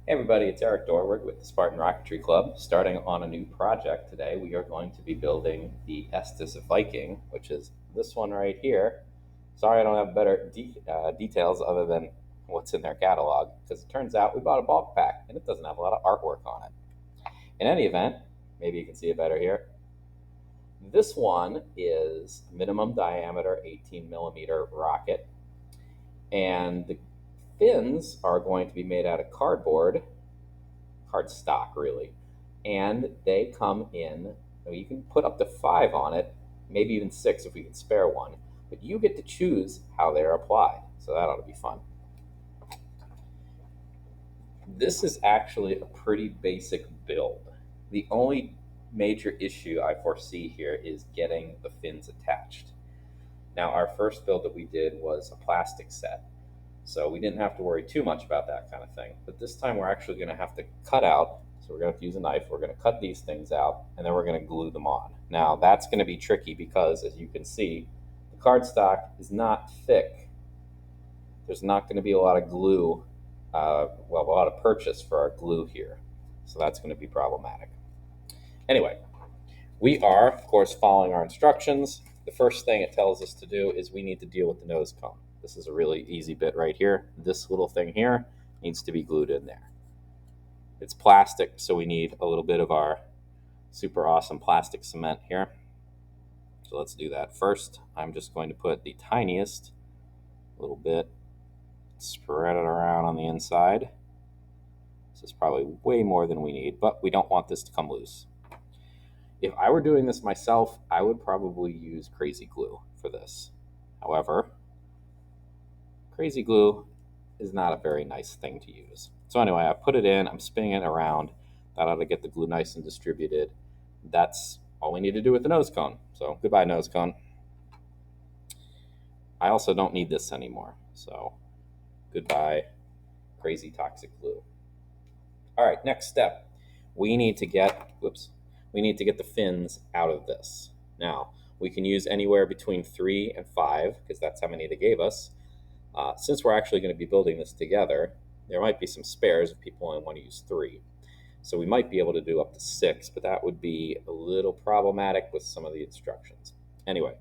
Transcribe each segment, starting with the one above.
Hey everybody, it's Eric Dorward with the Spartan Rocketry Club. Starting on a new project today, we are going to be building the Estes Viking, which is this one right here. Sorry I don't have better details other than what's in their catalog, because it turns out we bought a bulk pack and it doesn't have a lot of artwork on it. In any event, maybe you can see it better here. This one is minimum diameter 18 millimeter rocket, and the fins are going to be made out of cardboard, cardstock really, and they come in. You can put up to 5 on it, maybe even 6 if we can spare one, but you get to choose how they're applied, so that ought to be fun. This is actually a pretty basic build. The only major issue I foresee here is getting the fins attached. Now, our first build that we did was a plastic set, so we didn't have to worry too much about that kind of thing. But this time we're actually going to have to cut out, so we're going to have to use a knife, we're going to cut these things out, and then we're going to glue them on. Now, that's going to be tricky because, as you can see, the cardstock is not thick. There's not going to be a lot of glue, a lot of purchase for our glue here. So that's going to be problematic. Anyway, we are, of course, following our instructions. The first thing it tells us to do is we need to deal with the nose cone. This is a really easy bit right here. This little thing here needs to be glued in there. It's plastic, so we need a little bit of our super awesome plastic cement here. So let's do that. First, I'm just going to put the tiniest little bit, spread it around on the inside. This is probably way more than we need, but we don't want this to come loose. If I were doing this myself, I would probably use crazy glue for this. However, crazy glue is not a very nice thing to use. So anyway, I put it in, I'm spinning it around. That ought to get the glue nice and distributed. That's all we need to do with the nose cone. So goodbye, nose cone. I also don't need this anymore. So goodbye, crazy toxic glue. All right, next step. We need to get the fins out of this. Now, we can use anywhere between 3 and 5, because that's how many they gave us. Since we're actually going to be building this together, there might be some spares if people only want to use 3. So we might be able to do up to 6, but that would be a little problematic with some of the instructions. Anyway,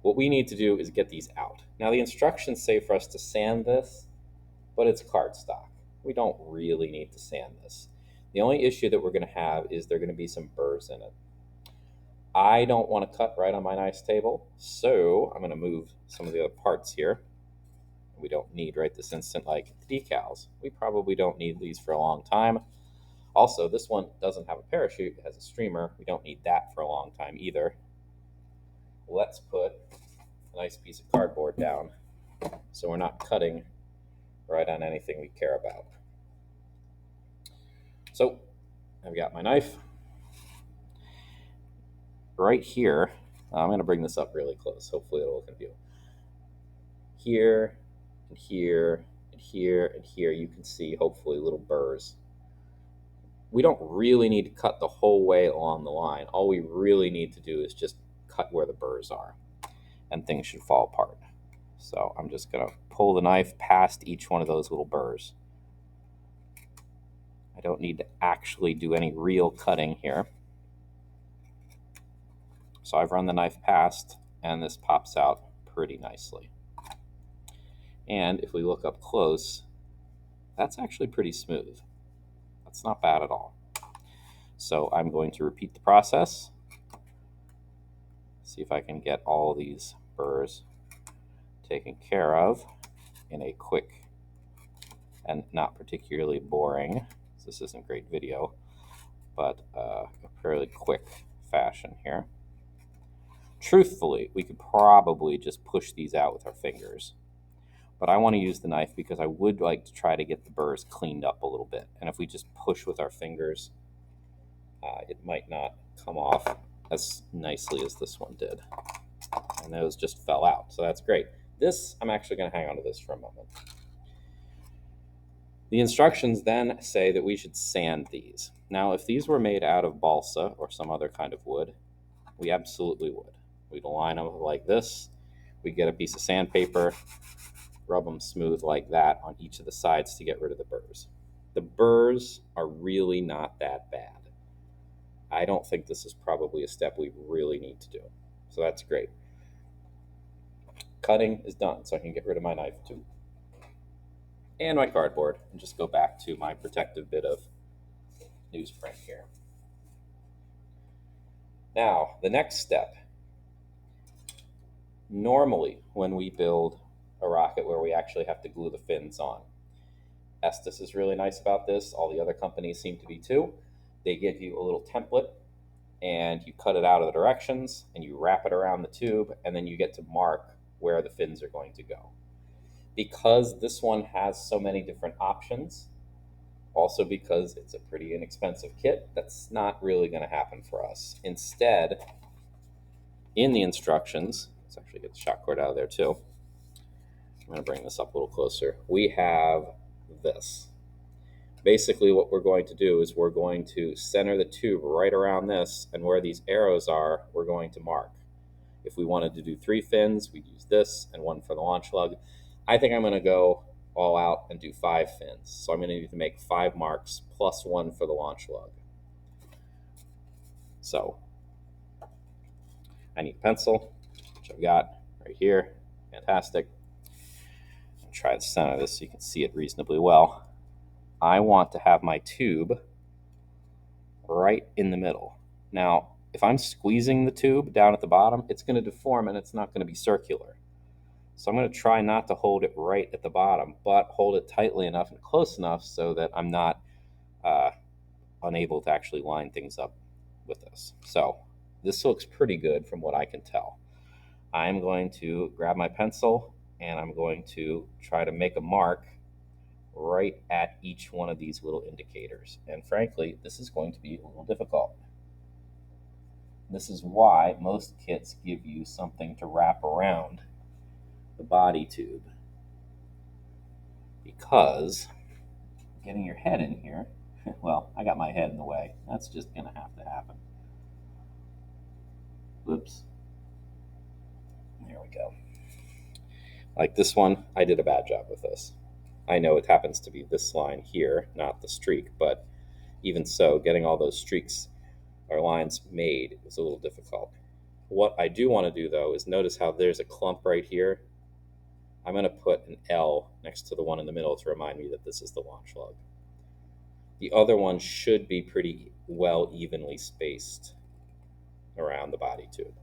what we need to do is get these out. Now, the instructions say for us to sand this, but it's cardstock. We don't really need to sand this. The only issue that we're going to have is there are going to be some burrs in it. I don't want to cut right on my nice table, so I'm going to move some of the other parts here. We don't need right this instant, like the decals. We probably don't need these for a long time. Also, this one doesn't have a parachute, it has a streamer. We don't need that for a long time either. Let's put a nice piece of cardboard down so we're not cutting right on anything we care about. So I've got my knife right here. I'm going to bring this up really close. Hopefully it'll look in view. Here and here and here and here, you can see hopefully little burrs. We don't really need to cut the whole way along the line. All we really need to do is just cut where the burrs are, and things should fall apart. So I'm just going to pull the knife past each one of those little burrs. I don't need to actually do any real cutting here. So I've run the knife past, and this pops out pretty nicely. And if we look up close, that's actually pretty smooth. That's not bad at all. So I'm going to repeat the process. See if I can get all these burrs taken care of in a quick and not particularly boring, this isn't great video, but a fairly quick fashion here. Truthfully, we could probably just push these out with our fingers, but I want to use the knife because I would like to try to get the burrs cleaned up a little bit. And if we just push with our fingers, it might not come off as nicely as this one did. And those just fell out, so that's great. This, I'm actually going to hang on to this for a moment. The instructions then say that we should sand these. Now, if these were made out of balsa or some other kind of wood, we absolutely would. We'd line them like this. We'd get a piece of sandpaper, rub them smooth like that on each of the sides to get rid of the burrs. The burrs are really not that bad. I don't think this is probably a step we really need to do. So that's great. Cutting is done, so I can get rid of my knife too. And my cardboard, and just go back to my protective bit of newsprint here. Now, the next step. Normally, when we build a rocket where we actually have to glue the fins on, Estes is really nice about this. All the other companies seem to be too. They give you a little template, and you cut it out of the directions, and you wrap it around the tube, and then you get to mark where the fins are going to go. Because this one has so many different options, also because it's a pretty inexpensive kit, that's not really going to happen for us. Instead, in the instructions, let's actually get the shock cord out of there too. I'm going to bring this up a little closer. We have this. Basically, what we're going to do is we're going to center the tube right around this, and where these arrows are, we're going to mark. If we wanted to do 3 fins, we'd use this and 1 for the launch lug. I think I'm going to go all out and do 5 fins. So I'm going to need to make 5 marks plus 1 for the launch lug. So I need a pencil, which I've got right here. Fantastic. I'll try to center this so you can see it reasonably well. I want to have my tube right in the middle. Now, if I'm squeezing the tube down at the bottom, it's going to deform and it's not going to be circular. So I'm going to try not to hold it right at the bottom, but hold it tightly enough and close enough so that I'm not unable to actually line things up with this. So this looks pretty good from what I can tell. I'm going to grab my pencil and I'm going to try to make a mark right at each one of these little indicators. And frankly, this is going to be a little difficult. This is why most kits give you something to wrap around the body tube, because getting your head in here, well, I got my head in the way. That's just going to have to happen. Oops. There we go. Like this one, I did a bad job with this. I know it happens to be this line here, not the streak, but even so, getting all those streaks or lines made is a little difficult. What I do want to do, though, is notice how there's a clump right here. I'm going to put an L next to the one in the middle to remind me that this is the launch lug. The other one should be pretty well evenly spaced around the body tube.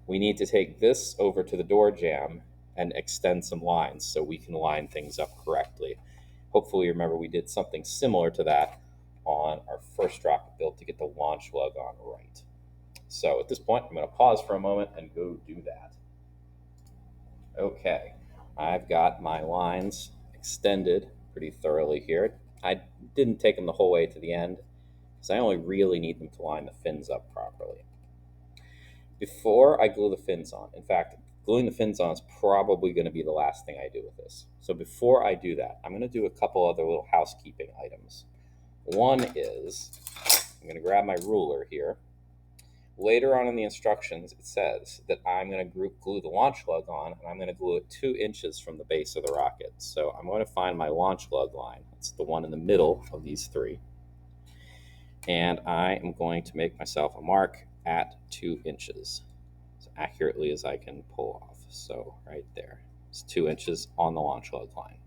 We need to take this over to the door jamb and extend some lines so we can line things up correctly. Hopefully, remember, we did something similar to that on our first rocket build to get the launch lug on right. So at this point, I'm going to pause for a moment and go do that. Okay, I've got my lines extended pretty thoroughly here. I didn't take them the whole way to the end because I only really need them to line the fins up properly. Before I glue the fins on, in fact, gluing the fins on is probably going to be the last thing I do with this. So before I do that, I'm going to do a couple other little housekeeping items. One is, I'm going to grab my ruler here. Later on in the instructions, it says that I'm going to glue the launch lug on, and I'm going to glue it 2 inches from the base of the rocket. So I'm going to find my launch lug line. It's the one in the middle of these 3. And I am going to make myself a mark at 2 inches, as accurately as I can pull off. So right there, it's 2 inches on the launch lug line.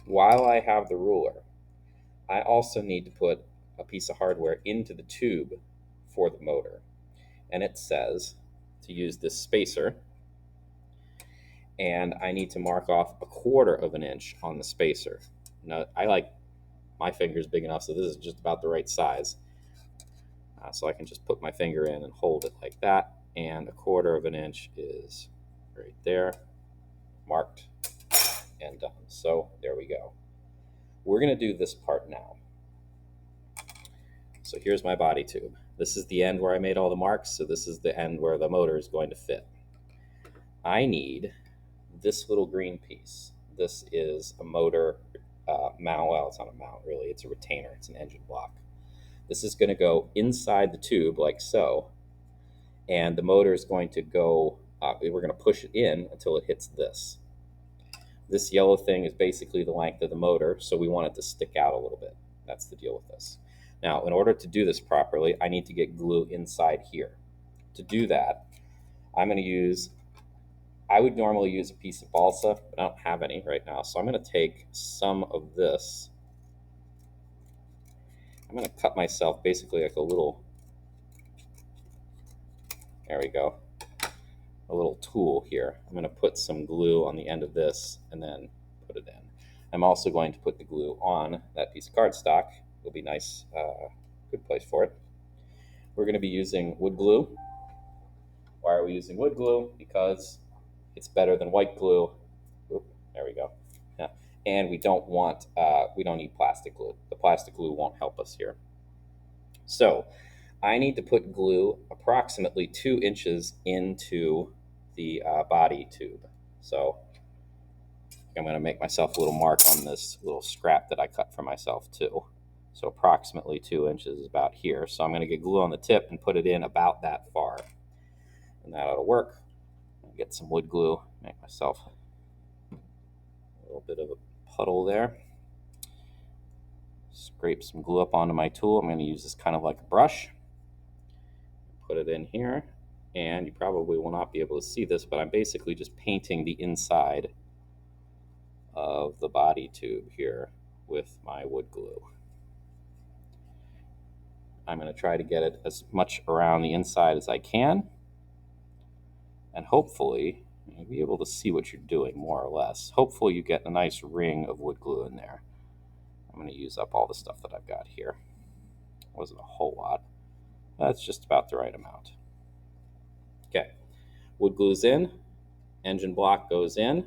While I have the ruler, I also need to put a piece of hardware into the tube for the motor. And it says to use this spacer, and I need to mark off 1/4 of an inch on the spacer. Now, I like my fingers big enough, so this is just about the right size. So I can just put my finger in and hold it like that, and 1/4 of an inch is right there, marked and done. So there we go. We're going to do this part now. So here's my body tube. This is the end where I made all the marks, so this is the end where the motor is going to fit. I need this little green piece. This is a motor mount. Well, it's not a mount, really. It's a retainer. It's an engine block. This is going to go inside the tube like so, and the motor is going to go, we're going to push it in until it hits this. This yellow thing is basically the length of the motor, so we want it to stick out a little bit. That's the deal with this. Now, in order to do this properly, I need to get glue inside here. To do that, I would normally use a piece of balsa, but I don't have any right now. So I'm going to take some of this. I'm going to cut myself basically like a little, there we go, a little tool here. I'm going to put some glue on the end of this and then put it in. I'm also going to put the glue on that piece of cardstock. It'll be nice, good place for it. We're going to be using wood glue. Why are we using wood glue? Because it's better than white glue. Oop, there we go. Yeah. And we don't need plastic glue. The plastic glue won't help us here. So I need to put glue approximately 2 inches into the body tube. So I'm going to make myself a little mark on this little scrap that I cut for myself too. So approximately 2 inches is about here. So I'm going to get glue on the tip and put it in about that far. And that ought to work. I'll get some wood glue, make myself a little bit of a puddle there. Scrape some glue up onto my tool. I'm going to use this kind of like a brush. Put it in here. And you probably will not be able to see this, but I'm basically just painting the inside of the body tube here with my wood glue. I'm going to try to get it as much around the inside as I can, and hopefully you'll be able to see what you're doing more or less. Hopefully you get a nice ring of wood glue in there. I'm going to use up all the stuff that I've got here. Wasn't a whole lot. That's just about the right amount. Okay, wood glue's in, engine block goes in.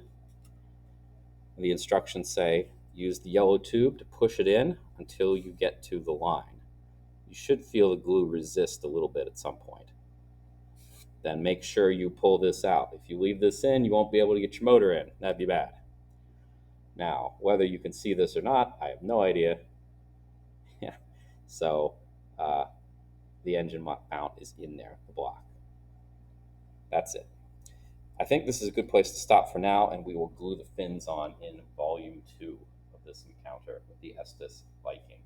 The instructions say use the yellow tube to push it in until you get to the line. You should feel the glue resist a little bit at some point. Then make sure you pull this out. If you leave this in, you won't be able to get your motor in. That'd be bad. Now, whether you can see this or not, I have no idea. Yeah. So the engine mount is in there, the block. That's it. I think this is a good place to stop for now, and we will glue the fins on in volume 2 of this encounter with the Estes Viking.